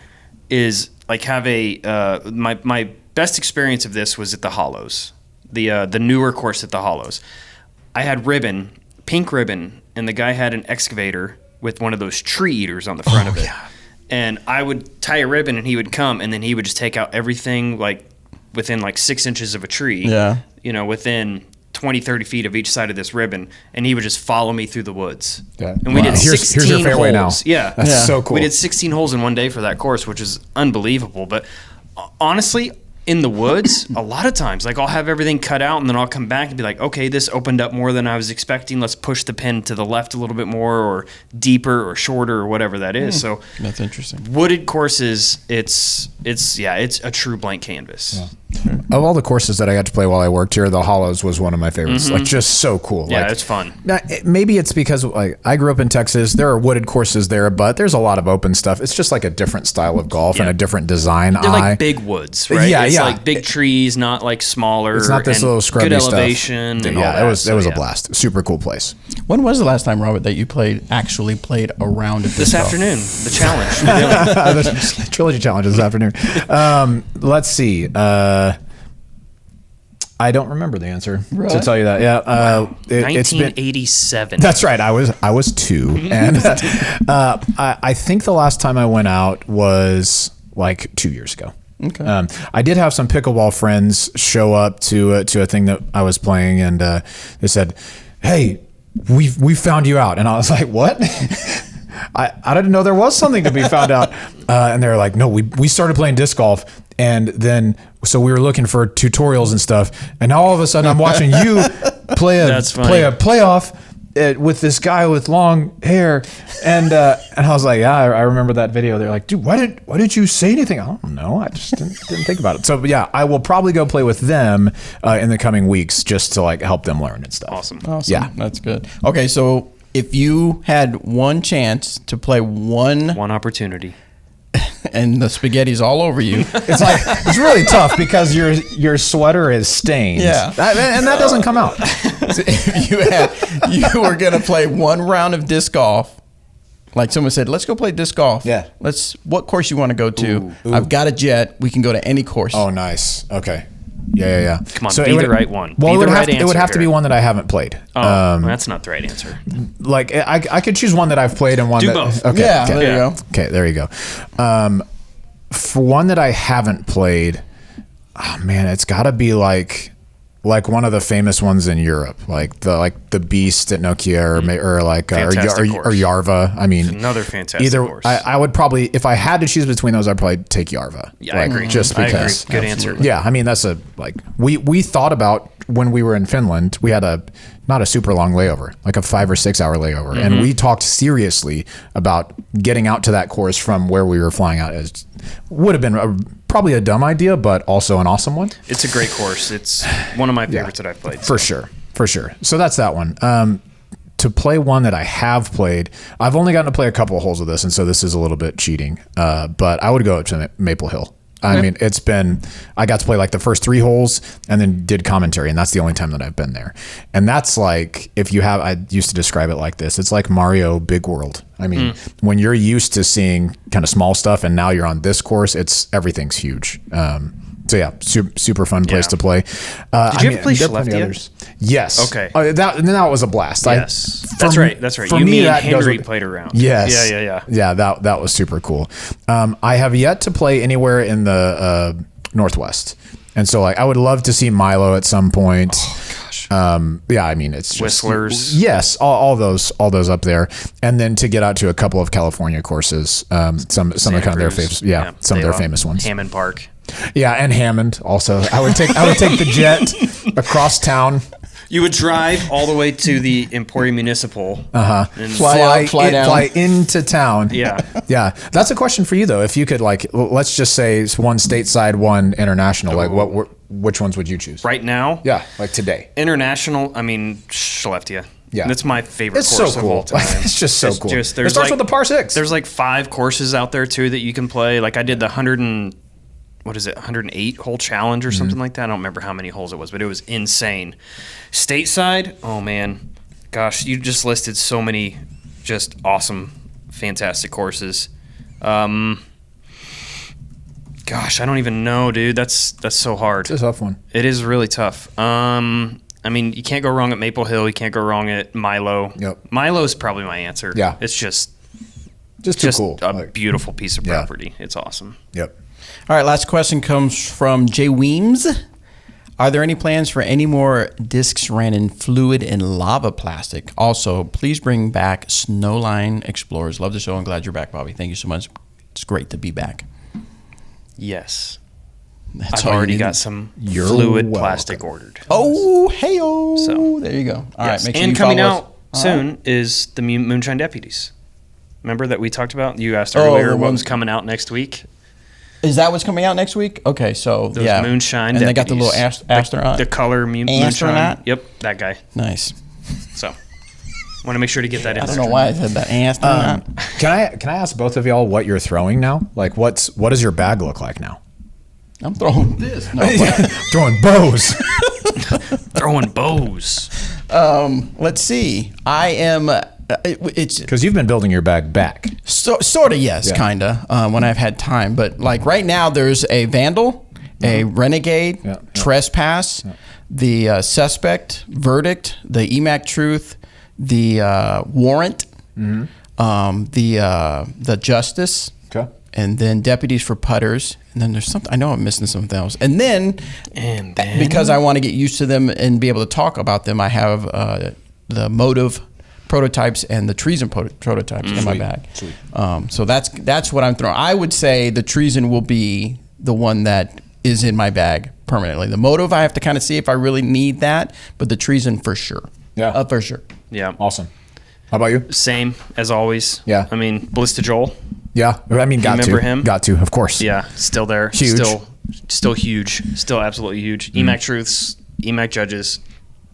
is have my best experience of this was at the Hollows, the newer course at the Hollows. I had pink ribbon, and the guy had an excavator with one of those tree eaters on the front of it. Yeah. And I would tie a ribbon, and he would come, and then he would just take out everything within 6 inches of a tree. Yeah. Within 20, 30 feet of each side of this ribbon, and he would just follow me through the woods. Yeah. And we did 16 here's your fairway holes. Now. Yeah. That's so cool. We did 16 holes in one day for that course, which is unbelievable. But honestly, in the woods, a lot of times, I'll have everything cut out, and then I'll come back and be like, okay, this opened up more than I was expecting. Let's push the pin to the left a little bit more, or deeper, or shorter, or whatever that is. So that's interesting. Wooded courses, it's a true blank canvas. Yeah. Of all the courses that I got to play while I worked here, the Hollows was one of my favorites. Just so cool. Yeah, it's fun. Maybe it's because I grew up in Texas. There are wooded courses there, but there's a lot of open stuff. It's just a different style of golf and a different design. They're like big woods, right? Yeah, it's big trees, not smaller. It's not this little scrubby good stuff. Elevation. And it was a blast. Super cool place. When was the last time, Robert, that you actually played a round of this afternoon? The challenge. The Trilogy Challenge this afternoon. Let's see. I don't remember the answer to tell you that. Yeah, 1987. That's right. I was 2, and I think the last time I went out was 2 years ago. Okay. I did have some pickleball friends show up to a thing that I was playing, and they said, "Hey, we found you out," and I was like, "What?" I didn't know there was something to be found out. And they were like, "No, we started playing disc golf, and then so we were looking for tutorials and stuff, and now all of a sudden I'm watching you play a playoff with this guy with long hair," and I was like, "Yeah, I remember that video." They're like, "Dude, why did you say anything?" I don't know. I just didn't think about it. So yeah, I will probably go play with them in the coming weeks just to help them learn and stuff. Awesome. Yeah, that's good. Okay, so if you had one chance to play one opportunity, and the spaghetti's all over you, it's really tough because your sweater is stained. Yeah, and that doesn't come out. So if you were gonna play one round of disc golf, like someone said, let's go play disc golf. Yeah. What course you want to go to? Ooh. I've got a jet. We can go to any course. Oh, nice. Okay. Yeah. Come on, be the right one. Well, it would have to be one that I haven't played. Oh, that's not the right answer. I could choose one that I've played and one do that. Both. Okay. Yeah, there you go. Okay, there you go. For one that I haven't played, oh man, it's got to be like one of the famous ones in Europe, like the Beast at Nokia or Yarva. I mean, it's another fantastic course. I would probably, if I had to choose between those, I'd probably take Yarva. Yeah, I agree. Just because. Good answer. Yeah, I mean that's we thought about when we were in Finland. We had not a super long layover, like a 5 or 6 hour layover, and we talked seriously about getting out to that course from where we were flying out. It would have been probably a dumb idea, but also an awesome one. It's a great course. It's one of my favorites that I've played. For sure. So that's that one. To play one that I have played, I've only gotten to play a couple of holes of this, and so this is a little bit cheating. But I would go up to Maple Hill. I mean, I got to play the first 3 holes and then did commentary, and that's the only time that I've been there. And that's I used to describe it like this. It's like Mario Big World. I mean, when you're used to seeing kind of small stuff and now you're on this course, everything's huge. So yeah, super fun place to play. Did you ever play Skellefteå? Yes. Okay. That was a blast. Yes. That's right. For me, and Henry played around. Yes. Yeah. Yeah, that was super cool. I have yet to play anywhere in the Northwest. And so I would love to see Milo at some point. Oh, gosh. I mean, it's just, Whistlers. Yes, all those up there. And then to get out to a couple of California courses, some of kind of their famous, some of their famous ones. Hammond Park. Yeah, and Hammond also. I would take the jet across town. You would drive all the way to the Emporium Municipal. And fly down. Fly into town. Yeah. Yeah. That's a question for you though. If you could let's just say one stateside, one international, which ones would you choose? Right now? Yeah, like today. International, I mean, Skellefteå. Yeah. That's my favorite It's course so cool. of all time. It's just so cool. It starts with the par 6. There's like 5 courses out there too that you can play. Like I did the 108 hole challenge or something like that. I don't remember how many holes it was, but it was insane. Stateside, oh man, gosh, you just listed so many just awesome, fantastic courses. Gosh, I don't even know, dude. That's so hard. It's a tough one. It is really tough. I mean, you can't go wrong at Maple Hill. You can't go wrong at Milo. Yep. Milo's probably my answer. Yeah. It's just too cool. A beautiful piece of property. It's awesome. Yep. All right, last question comes from Jay Weems. Are there any plans for any more discs ran in fluid and lava plastic? Also, please bring back Snowline Explorers. Love the show and glad you're back, Bobby. Thank you so much. It's great to be back. Yes. That's I've all already you got need. some You're fluid welcome. plastic ordered. Oh, hey-oh. So, there you go. All right, make sure and you coming follow us. out soon is the Moonshine Deputies. Remember that we talked about? You asked earlier what was coming out next week. Is that what's coming out next week? Okay, so Those yeah, Moonshine and Deputies. they got the little astronaut. The color Moonshine. Astronaut? Yep, that guy. Nice. So, want to make sure to get that in. I don't know why I said that. Astronaut. Can I ask both of y'all what you're throwing now? Like what does your bag look like now? I'm throwing this. No, Throwing bows. Throwing bows. let's see. I am. It's Because you've been building your bag back. sort of yes, kind of when I've had time. But like right now, there's a Vandal, a Renegade, Trespass, the Suspect, Verdict, the EMAC Truth, the Warrant, the Justice. Okay. And then deputies for putters. And then there's something, I know I'm missing something else. And then because I want to get used to them and be able to talk about them, I have the Motive prototypes and the Treason prototypes in my bag. Sweet. So that's what I'm throwing. I would say the Treason will be the one that is in my bag permanently. The Motive, I have to kind of see if I really need that, but the Treason for sure. Yeah. For sure. Yeah. Awesome. How about you? Same as always. Yeah. I mean, Ballista Joel. Yeah. I mean, remember him? Got to, of course. Yeah. Still there. Huge. Still huge. Still absolutely huge. EMAC Truths, EMAC Judges,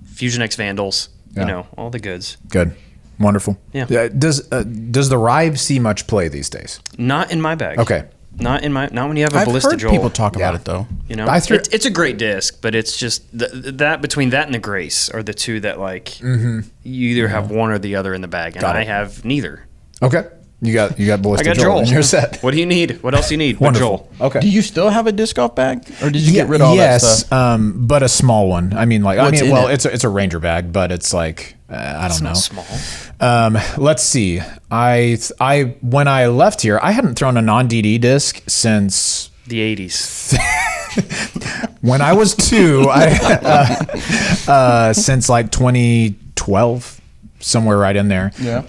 Fusion X Vandals. Yeah. You know, all the goods. Good. Wonderful. Yeah. Does the Rive see much play these days? Not in my bag. Okay. Not when you have a I've Ballista heard Joel. people talk about it though. You know, I threw- it's a great disc, but it's just that between that and the Grace are the two that you either have one or the other in the bag, and Got it. I have neither. Okay. You got Ballista I got Joel Joel. in your set. What do you need? What else do you need? Wonderful. Joel. Okay. Do you still have a disc golf bag, or did you get rid of all that stuff? Yes, but a small one. I mean, What's in it? it's a Ranger bag, but it's like I don't know. Not small. Let's see. I when I left here, I hadn't thrown a non-DD disc since The 80s. when I was 2. Since like 2012. Somewhere right in there. Yeah.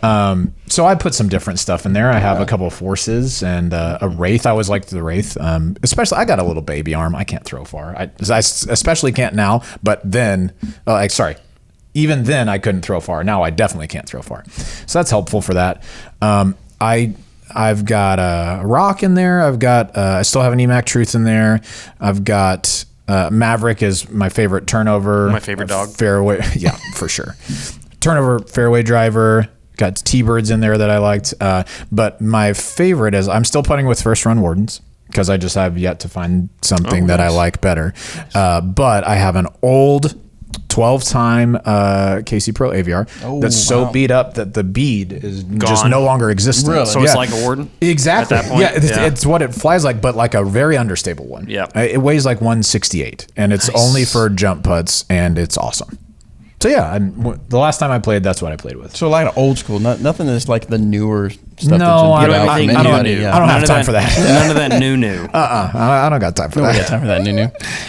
So I put some different stuff in there. I have a couple of Forces and a Wraith. I always liked the Wraith. Especially, I got a little baby arm. I can't throw far. I especially can't now. But then, even then I couldn't throw far. Now I definitely can't throw far. So that's helpful for that. I've got a Rock in there. I still have an EMAC Truth in there. I've got Maverick is my favorite turnover. My favorite dog. Fairway. Yeah, for sure. Turnover fairway driver, got T-Birds in there that I liked. But my favorite is I'm still putting with First Run Wardens because I just have yet to find something that I like better. But I have an old 12-time Casey Pro AVR that's so beat up that the bead is just no longer existent. Really? So it's like a Warden? Exactly. At that point? Yeah, it's what it flies like, but like a very understable one. Yeah. It weighs like 168, and it's only for jump putts, and it's awesome. So yeah, the last time I played, that's what I played with. So like old school, nothing that's like the newer stuff. No, I don't have time for that. None of that new. I don't got time for that. We got time for that new.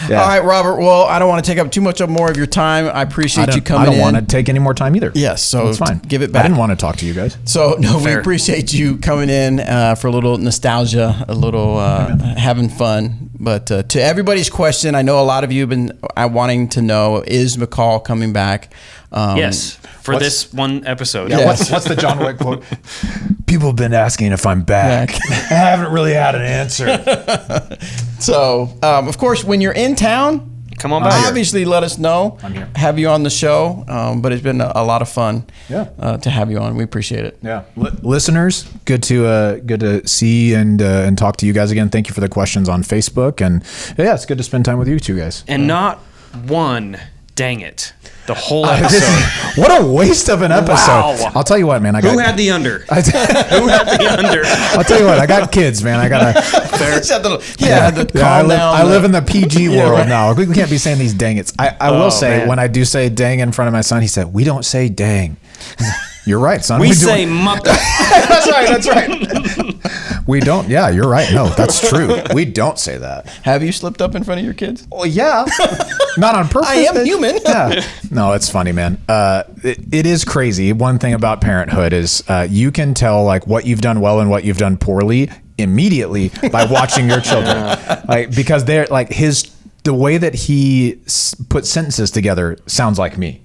Yeah. All right, Robert. Well, I don't want to take up too much more of your time. I appreciate you coming in. I don't want to take any more time either. Yes, so it's fine. Give it back. I didn't want to talk to you guys. So no, we appreciate you coming in for a little nostalgia, a little having fun. But to everybody's question, I know a lot of you have been wanting to know, is McCall coming back? Yes, for this one episode. Yeah, what's the John Wick quote? People have been asking if I'm back. I haven't really had an answer. So, of course, when you're in town, come on by. Obviously, let us know. I'm here. Have you on the show. But it's been a lot of fun. To have you on. We appreciate it. Yeah, listeners, good to see and talk to you guys again. Thank you for the questions on Facebook, and yeah, it's good to spend time with you two guys. And not one. Dang it. The whole episode. What a waste of an episode. Wow. I'll tell you what, man. Who had the under? Who had the under? I'll tell you what. I got kids, man. I got to calm down. I live in the PG world now. We can't be saying these dang it's. I will say, man, when I do say dang in front of my son, he said, we don't say dang. You're right, son. We say mucker. That's right. We don't. Yeah, you're right. No, that's true. We don't say that. Have you slipped up in front of your kids? Well, yeah. Not on purpose. I am human. Yeah. No, it's funny, man. It is crazy. One thing about parenthood is you can tell like what you've done well and what you've done poorly immediately by watching your children. Like, because they're like the way that he puts sentences together sounds like me.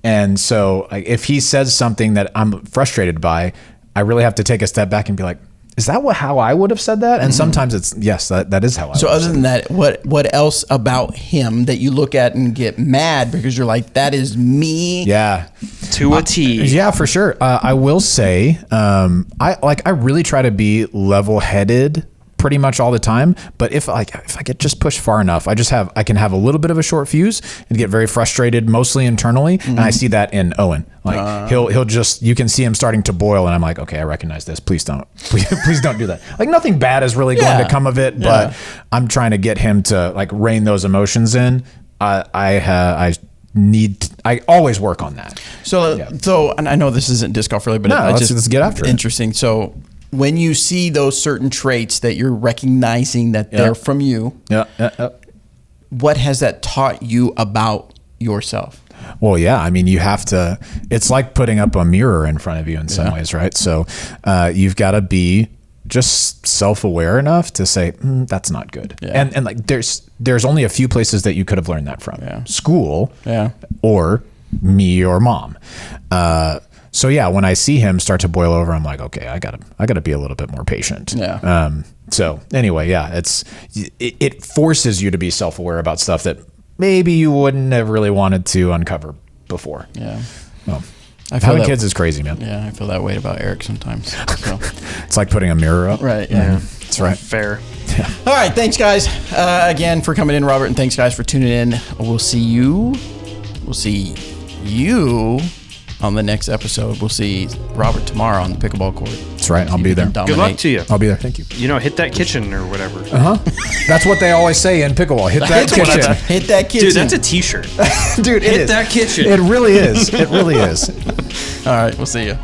And so like, if he says something that I'm frustrated by, I really have to take a step back and be like, is that how I would have said that? And sometimes it's, yes, that is how I would have said it. So other than that, what else about him that you look at and get mad because you're like, that is me? Yeah. To a T. Yeah, for sure. I will say, I really try to be level-headed pretty much all the time, but if I get just pushed far enough, I can have a little bit of a short fuse and get very frustrated, mostly internally. And I see that in Owen. Like he'll just, you can see him starting to boil, and I'm like, okay, I recognize this. Please don't do that. Like nothing bad is really going to come of it, but I'm trying to get him to like rein those emotions in. I always work on that. So, and I know this isn't disc golf really, but let's get after it. Interesting. So when you see those certain traits that you're recognizing that they're from you, what has that taught you about yourself? Well, yeah, I mean, you have to, it's like putting up a mirror in front of you in some ways, right? So you've got to be just self-aware enough to say, that's not good. Yeah. And like, there's only a few places that you could have learned that from. Yeah. School or me or mom. So yeah, when I see him start to boil over, I'm like, okay, I gotta be a little bit more patient. Yeah. So anyway, yeah, it forces you to be self-aware about stuff that maybe you wouldn't have really wanted to uncover before. Yeah. Well, having kids is crazy, man. Yeah, I feel that way about Eric sometimes. So. It's like putting a mirror up. Right. Yeah. That's right. Fair. Yeah. All right. Thanks, guys, again for coming in, Robert, and thanks, guys, for tuning in. We'll see you on the next episode. We'll see Robert tomorrow on the pickleball court. That's right. I'll be there. Good luck to you. I'll be there. Thank you. Hit that kitchen or whatever. That's what they always say in pickleball. Hit that kitchen. Hit that kitchen. Dude, that's a t-shirt. Dude, hit that kitchen. It really is. It really is. All right. We'll see you.